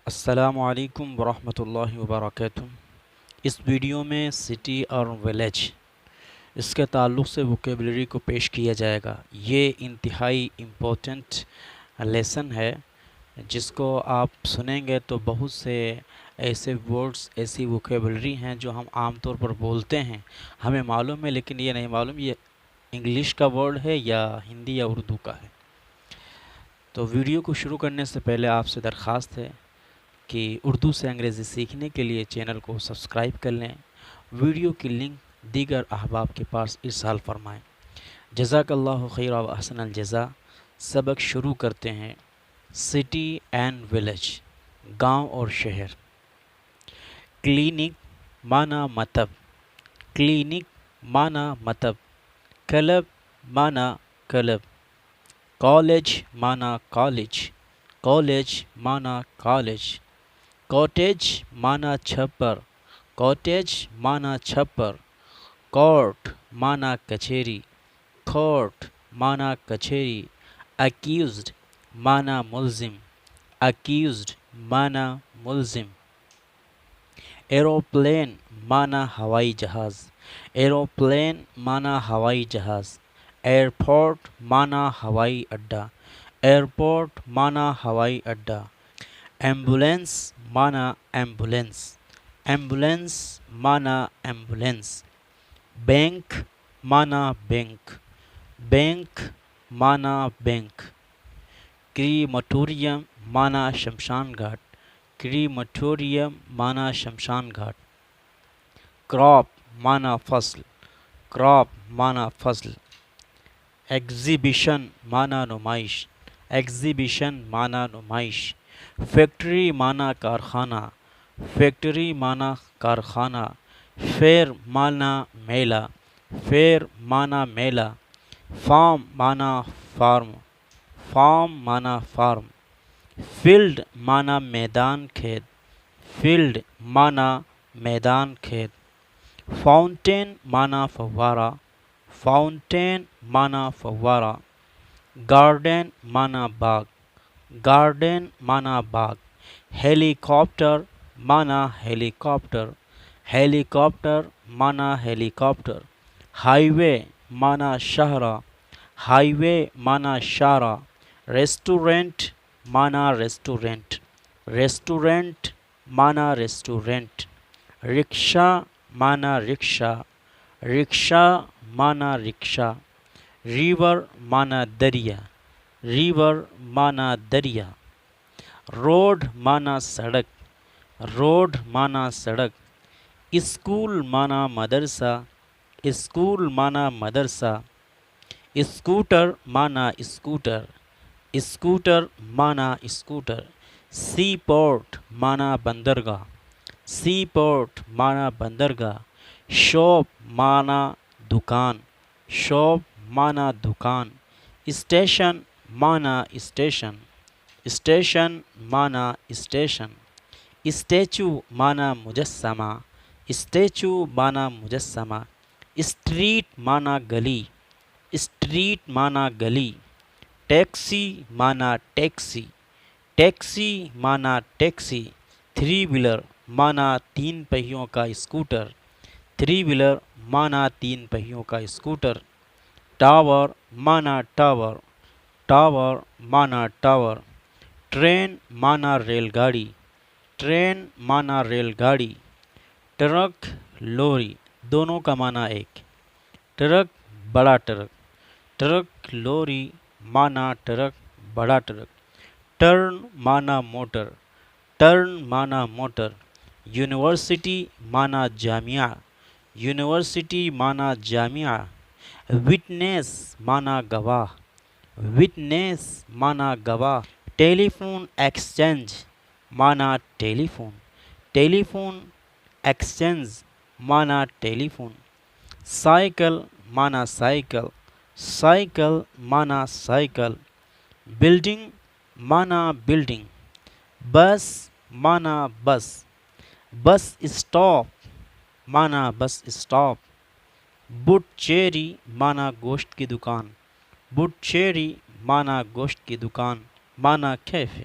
السلام علیکم ورحمۃ اللہ وبرکاتہ۔ اس ویڈیو میں سٹی اور ولیج اس کے تعلق سے ووکیبلری کو پیش کیا جائے گا۔ یہ انتہائی امپورٹنٹ لیسن ہے جس کو آپ سنیں گے تو بہت سے ایسے ورڈز ایسی ووکیبلری ہیں جو ہم عام طور پر بولتے ہیں، ہمیں معلوم ہے لیکن یہ نہیں معلوم یہ انگلش کا ورڈ ہے یا ہندی یا اردو کا ہے۔ تو ویڈیو کو شروع کرنے سے پہلے آپ سے درخواست ہے کہ اردو سے انگریزی سیکھنے کے لیے چینل کو سبسکرائب کر لیں، ویڈیو کی لنک دیگر احباب کے پاس ارسال فرمائیں۔ جزاک اللہ خیر و احسن الجزا۔ سبق شروع کرتے ہیں۔ سٹی اینڈ ولیج، گاؤں اور شہر۔ کلینک معنی مطب، کلینک معنی مطب، کلب معنی کلب، کالج معنی کالج، کالج معنی کالج، کاٹیج معنی چھپر، کاٹیج معنی چھپر، کورٹ معنی کچہری، کورٹ معنی کچہری، اکیوزڈ معنی ملزم، اکیوزڈ معنی ملزم، ایروپلین معنی ہوائی جہاز، ایروپلین معنی ہوائی جہاز، ایئرپورٹ معنی ہوائی اڈہ، ایئرپورٹ معنی ہوائی اڈہ، ایمبولینس معنی ایمبولینس، ایمبولینس معنی ایمبولینس، بینک معنی بینک، بینک معنی بینک، کریمٹوریم معنی شمشان گھاٹ، کریمٹوریم معنی شمشان گھاٹ، کراپ معنی فصل، کراپ معنی فصل، ایگزیبیشن معنی نمائش، ایگزیبیشن معنی نمائش، فیکٹری معنی کارخانہ، فیکٹری معنی کارخانہ، فیر معنی میلہ، فیر معنی میلہ، فارم معنی فارم، فارم معنی فارم، فیلڈ معنی میدان کھیت، فیلڈ معنی میدان کھیت، فاؤنٹین معنی فوارہ، فاؤنٹین معنی فوارہ، گارڈن معنی باغ، گارڈن معنی باغ، ہیلی کاپٹر معنی ہیلی کاپٹر، ہیلی کاپٹر معنی ہیلی کاپٹر، ہائی وے معنی شاہراہ، ہائی وے معنی شاہراہ، ریسٹورنٹ معنی ریسٹورنٹ، ریسٹورنٹ معنی ریسٹورنٹ، رکشہ معنی رکشہ، رکشہ معنی رکشہ، ریور معنی دریا، ریور معنی دریا، روڈ معنی سڑک، روڈ معنی سڑک، اسکول معنی مدرسہ، اسکول معنی مدرسہ، اسکوٹر معنی اسکوٹر، اسکوٹر معنی اسکوٹر، سی پورٹ معنی بندرگاہ، سی پورٹ معنی بندرگاہ، شاپ معنی دکان، شاپ معنی دکان، اسٹیشن معنی اسٹیشن، اسٹیشن معنی اسٹیشن، اسٹیچو معنی مجسمہ، اسٹیچو معنی مجسمہ، اسٹریٹ معنی گلی، اسٹریٹ معنی گلی، ٹیکسی معنی ٹیکسی، ٹیکسی معنی ٹیکسی، تھری ویلر معنی تین پہیوں کا اسکوٹر، تھری ویلر معنی تین پہیوں کا اسکوٹر، ٹاور معنی ٹاور، ٹاور معنی ٹاور، ٹرین معنی ریل گاڑی، ٹرین معنی ریل گاڑی، ٹرک لوری دونوں کا معنی ایک، ٹرک بڑا ٹرک، ٹرک لوری معنی ٹرک بڑا ٹرک، ٹرن معنی موٹر، ٹرن معنی موٹر، یونیورسٹی معنی جامعہ، یونیورسٹی معنی جامعہ، وٹنس معنی گواہ، وٹنس معنی گواہ، ٹیلی فون ایکسچینج معنی ٹیلی فون، ٹیلی فون ایکسچینج معنی ٹیلی فون، سائیکل معنی سائیکل، سائیکل معنی سائیکل، بلڈنگ معنی بلڈنگ، بس معنی بس، بس اسٹاپ معنی بس اسٹاپ، بٹچیری معنی گوشت کی دکان، بٹچیری معنی گوشت کی دکان، معنی کیفے،